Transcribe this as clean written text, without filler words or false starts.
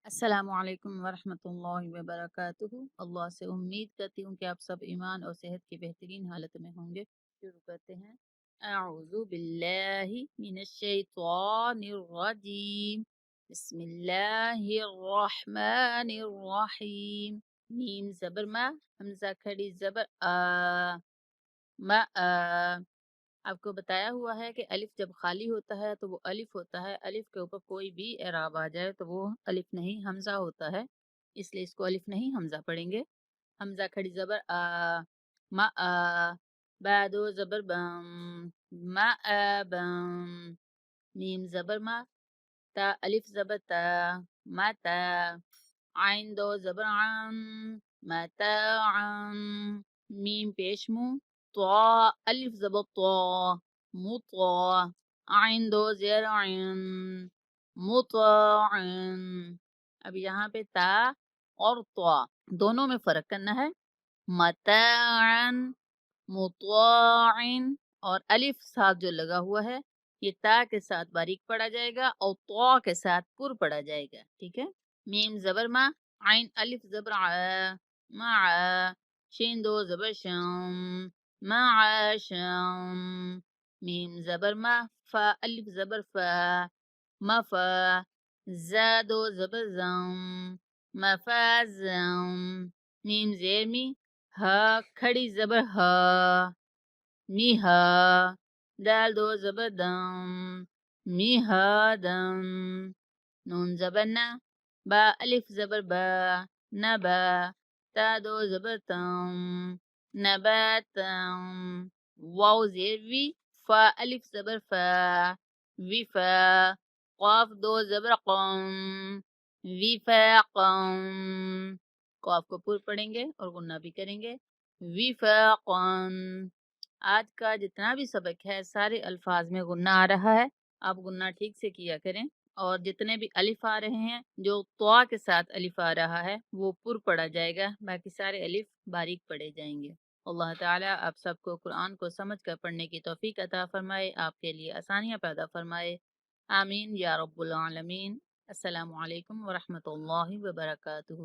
السلام علیکم ورحمۃ اللہ وبرکاتہ۔ اللہ سے امید کرتی ہوں کہ آپ سب ایمان اور صحت کی بہترین حالت میں ہوں گے۔ شروع کرتے ہیں۔ اعوذ باللہ من الشیطان الرجیم، بسم اللہ الرحمن الرحیم۔ میم زبر ما، حمزہ کھڑی زبر ما آپ کو بتایا ہوا ہے کہ الف جب خالی ہوتا ہے تو وہ الف ہوتا ہے، الف کے اوپر کوئی بھی اعراب آ جائے تو وہ الف نہیں حمزہ ہوتا ہے، اس لیے اس کو الف نہیں حمزہ پڑھیں گے۔ حمزہ کھڑی زبر ما بعدو زبر بم ما بم، میم زبر ما، تا الف زبر تا ما تا، عین دو زبر عم متا عم، میم پیش منہ طا الف زبر طا مطا، عین دو زیر عین مطاعن۔ اب یہاں پہ تا اور طا دونوں میں فرق کرنا ہے۔ متاعن مطاعن، اور الف ساتھ جو لگا ہوا ہے یہ تا کے ساتھ باریک پڑا جائے گا اور طا کے ساتھ پر پڑا جائے گا، ٹھیک ہے۔ میم زبر ما، عین الف زبر ع مع، شین دو زبر شم معشم، میم زبر ما، فا الف زبر فا مفا، زا دو زبر زم مفازم، میم زیر می، ہا کھڑی زبر ہا میہا، دال دو زبر دم میہا دم، نون زبر نا، با الف زبر با نبا، تا دو زبر تم نباتم، واو زیر وی، فا الف زبر فا وفا، قاف دو زبر قم وفاقم، قاف کو پر پڑھیں گے اور غنہ بھی کریں گے، وفاقم۔ آج کا جتنا بھی سبق ہے سارے الفاظ میں غنہ آ رہا ہے، آپ غنہ ٹھیک سے کیا کریں، اور جتنے بھی الف آ رہے ہیں جو طا کے ساتھ الف آ رہا ہے وہ پر پڑا جائے گا، باقی سارے الف باریک پڑے جائیں گے۔ اللہ تعالیٰ آپ سب کو قرآن کو سمجھ کر پڑھنے کی توفیق عطا فرمائے، آپ کے لیے آسانیاں پیدا فرمائے، آمین یا رب العالمین۔ السلام علیکم ورحمۃ اللہ وبرکاتہ۔